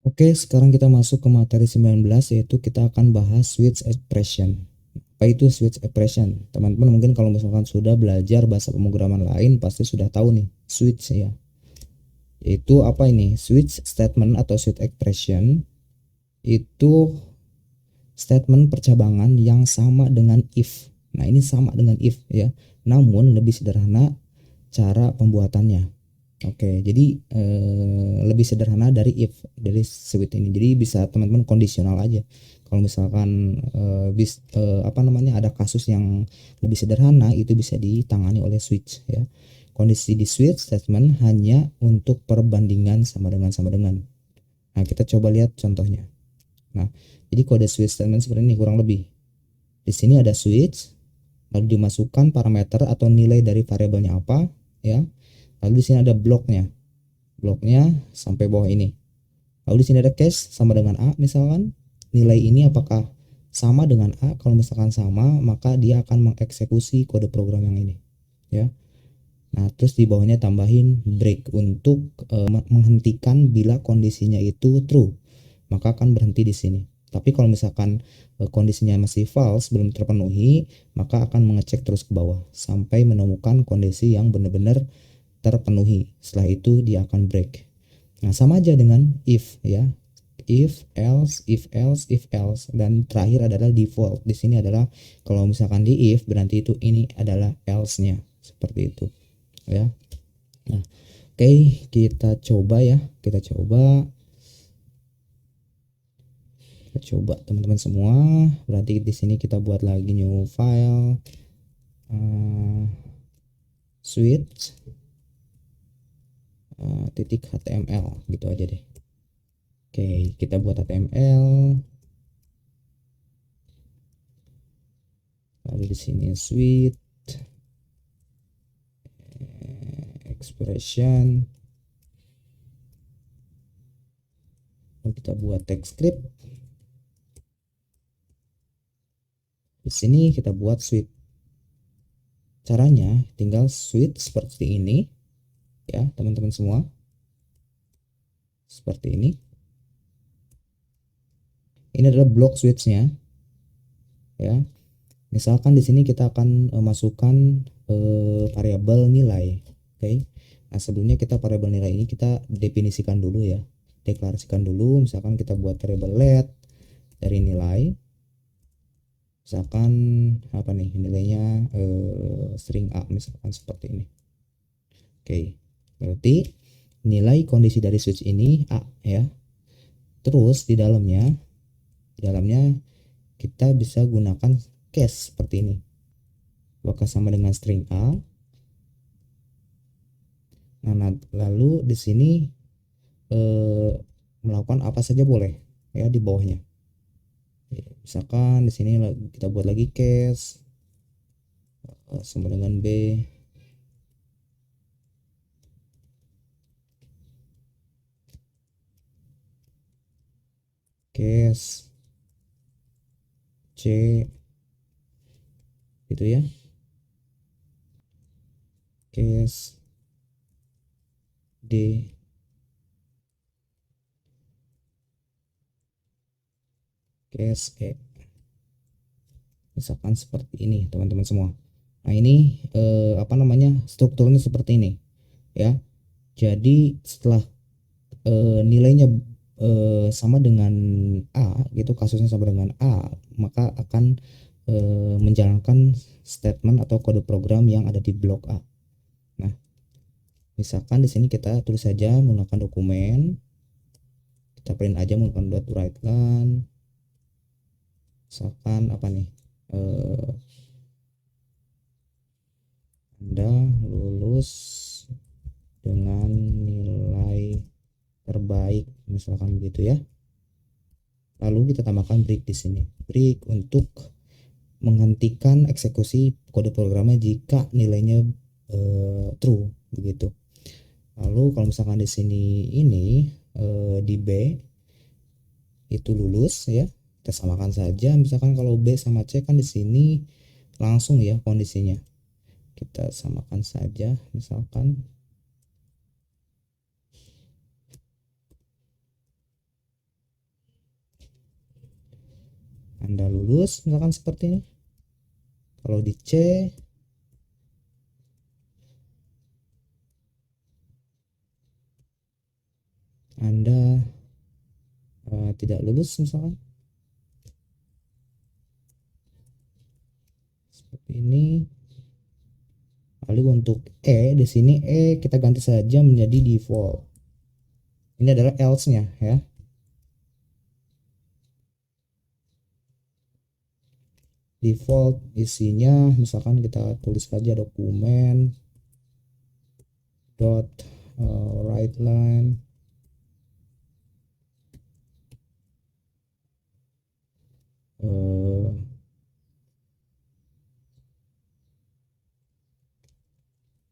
Oke, sekarang kita masuk ke materi 19, yaitu kita akan bahas switch expression. Apa itu switch expression? Teman-teman mungkin kalau misalkan sudah belajar bahasa pemrograman lain pasti sudah tahu nih switch ya. Itu apa ini? Switch statement atau switch expression itu statement percabangan yang sama dengan if. Nah, ini sama dengan if ya. Namun lebih sederhana cara pembuatannya. Oke, jadi lebih sederhana dari if, dari switch ini. Jadi bisa teman-teman kondisional aja. Kalau misalkan apa namanya, ada kasus yang lebih sederhana, itu bisa ditangani oleh switch ya. Kondisi di switch statement hanya untuk perbandingan sama dengan sama dengan. Nah, kita coba lihat contohnya. Nah, jadi kode switch statement seperti ini kurang lebih. Di sini ada switch, lalu dimasukkan parameter atau nilai dari variabelnya apa ya. Lalu di sini ada bloknya sampai bawah ini. Lalu di sini ada case sama dengan A misalkan. Nilai ini apakah sama dengan A? Kalau misalkan sama, maka dia akan mengeksekusi kode program yang ini ya. Nah, terus di bawahnya tambahin break untuk menghentikan bila kondisinya itu true, maka akan berhenti di sini. Tapi kalau misalkan kondisinya masih false, belum terpenuhi, maka akan mengecek terus ke bawah sampai menemukan kondisi yang benar-benar terpenuhi. Setelah itu dia akan break. Nah, sama aja dengan if ya. If else, if else, if else, dan terakhir adalah default. Di sini adalah kalau misalkan di if berarti itu ini adalah else-nya. Seperti itu ya. Nah, oke, kita coba ya. Kita coba teman-teman semua. Berarti di sini kita buat lagi new file switch titik html gitu aja deh. Oke, kita buat html. Lalu di sini switch expression. Lalu kita buat text script. Di sini kita buat switch. Caranya tinggal switch seperti ini ya, teman-teman semua. Seperti ini. Ini adalah blok switchnya ya. Misalkan di sini kita akan masukkan variabel nilai. Oke. Nah, sebelumnya kita variabel nilai ini kita definisikan dulu ya. Deklarasikan dulu, misalkan kita buat variabel let dari nilai. Misalkan apa nih nilainya, string A misalkan seperti ini. Oke. Berarti nilai kondisi dari switch ini A ya. Terus di dalamnya kita bisa gunakan case seperti ini. Apakah sama dengan string A? Nah, lalu di sini melakukan apa saja boleh ya di bawahnya. Misalkan di sini kita buat lagi case sama dengan B. Case C gitu ya. Case D. Case E. Misalkan seperti ini teman-teman semua. Nah, ini apa namanya, strukturnya seperti ini ya. Jadi setelah nilainya sama dengan A gitu, kasusnya sama dengan A, maka akan menjalankan statement atau kode program yang ada di blok A. Nah, misalkan di sini kita tulis saja menggunakan dokumen, kita print aja menggunakan dot write line. Misalkan apa nih, Anda lulus dengan nilai terbaik misalkan begitu ya. Lalu kita tambahkan break di sini, break untuk menghentikan eksekusi kode programnya jika nilainya true begitu. Lalu kalau misalkan di sini ini di B itu lulus ya, kita samakan saja. Misalkan kalau B sama C kan di sini langsung ya kondisinya, kita samakan saja. Misalkan Anda lulus misalkan seperti ini. Kalau di C Anda tidak lulus misalkan seperti ini. Lalu untuk di sini kita ganti saja menjadi default. Ini adalah else-nya ya. Default isinya misalkan kita tulis saja dokumen dot write line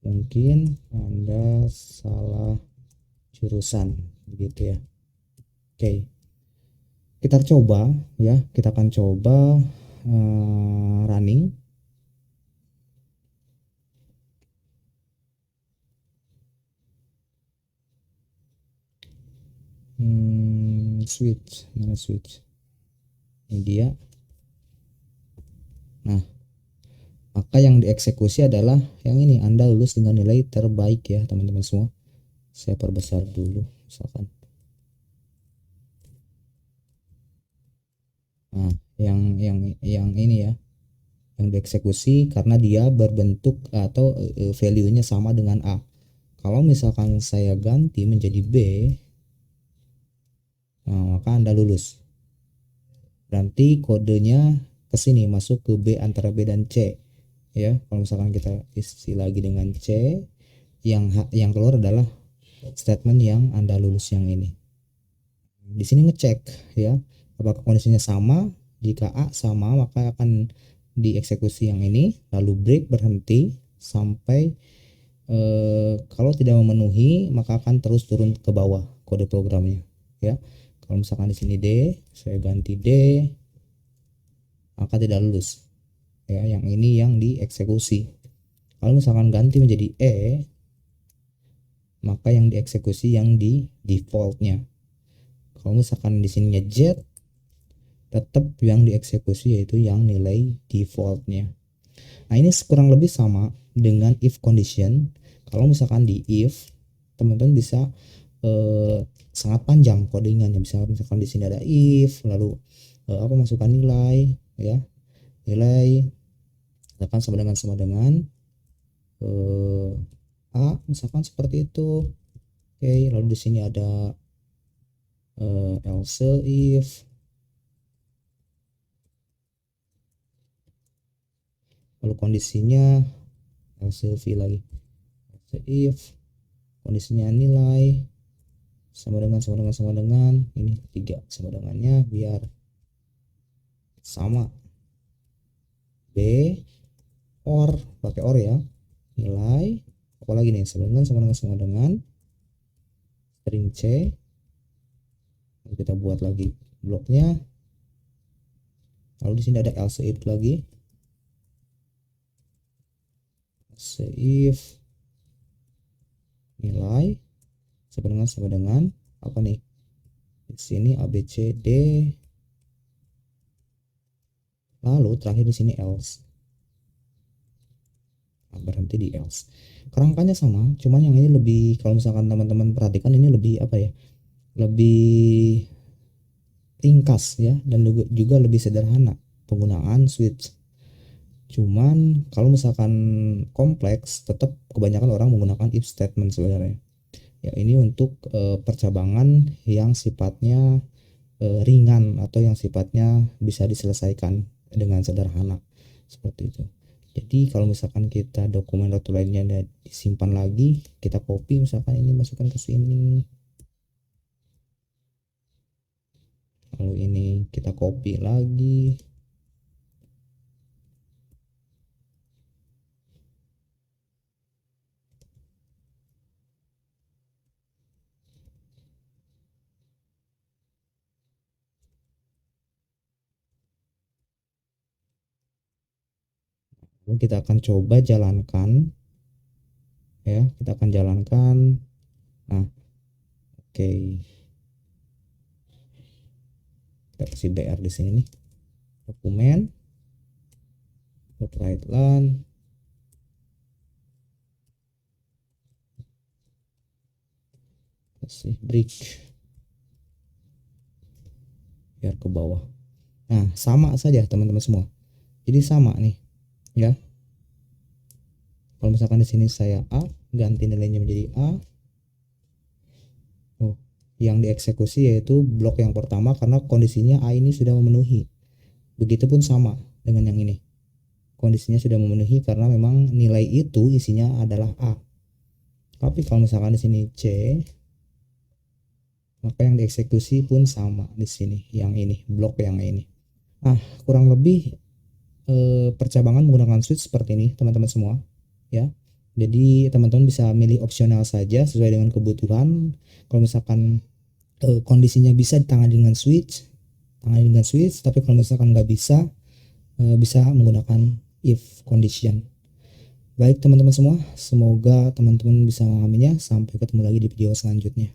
mungkin Anda salah jurusan begitu ya. Oke, kita coba ya, kita akan coba running. Switch, mana switch, ini dia. Nah, maka yang dieksekusi adalah yang ini, Anda lulus dengan nilai terbaik ya teman-teman semua. Saya perbesar dulu misalkan. Nah, yang ini ya, yang dieksekusi karena dia berbentuk atau value-nya sama dengan A. Kalau misalkan saya ganti menjadi B, nah, maka Anda lulus. Nanti kodenya ke sini masuk ke B, antara B dan C ya. Kalau misalkan kita isi lagi dengan C, yang keluar adalah statement yang Anda lulus yang ini. Di sini ngecek ya apakah kondisinya sama. Jika A sama maka akan dieksekusi yang ini, lalu break, berhenti sampai kalau tidak memenuhi maka akan terus turun ke bawah kode programnya ya. Kalau misalkan di sini D, saya ganti D, maka tidak lulus ya. Yang ini yang dieksekusi. Kalau misalkan ganti menjadi E, maka yang dieksekusi yang di defaultnya. Kalau misalkan di sininya Z, tetap yang dieksekusi yaitu yang nilai defaultnya. Nah, ini kurang lebih sama dengan if condition. Kalau misalkan di if, teman-teman bisa sangat panjang codingannya. Bisa misalkan di sini ada if, lalu masukkan nilai ya, nilai misalkan sama dengan A misalkan seperti itu. Oke, lalu di sini ada else if, lalu kondisinya else if lagi, else if kondisinya nilai sama dengan ini 3 sama dengannya biar sama B, or pakai or ya, nilai apalagi nih sama dengan string C. Lalu kita buat lagi bloknya, lalu di sini ada else if lagi, else if nilai sama dengan apa nih, di sini A B C D, lalu terakhir di sini else. Nah, berhenti di else. Kerangkanya sama, cuman yang ini lebih, kalau misalkan teman-teman perhatikan ini lebih apa ya, lebih ringkas ya, dan juga lebih sederhana penggunaan switch. Cuman kalau misalkan kompleks, tetap kebanyakan orang menggunakan if statement sebenarnya. Ya, ini untuk percabangan yang sifatnya ringan atau yang sifatnya bisa diselesaikan dengan sederhana seperti itu. Jadi kalau misalkan kita dokumen atau lainnya disimpan lagi, kita copy misalkan ini masukkan ke sini, lalu ini kita copy lagi, lalu kita akan coba jalankan ya, kita akan jalankan. Nah, oke, kita kasih BR di sini nih. dokumen, write line, kasih break biar ke bawah. Nah, sama saja teman-teman semua. Jadi sama nih, ya. Kalau misalkan di sini saya A, ganti nilainya menjadi A. Oh, yang dieksekusi yaitu blok yang pertama karena kondisinya A ini sudah memenuhi. Begitupun sama dengan yang ini. Kondisinya sudah memenuhi karena memang nilai itu isinya adalah A. Tapi kalau misalkan di sini C, maka yang dieksekusi pun sama di sini, yang ini, blok yang ini. Nah, kurang lebih percabangan menggunakan switch seperti ini, teman-teman semua, ya. Jadi teman-teman bisa milih opsional saja sesuai dengan kebutuhan. Kalau misalkan kondisinya bisa ditangani dengan switch, tangani dengan switch. Tapi kalau misalkan nggak bisa, bisa menggunakan if condition. Baik teman-teman semua, semoga teman-teman bisa memahaminya. Sampai ketemu lagi di video selanjutnya.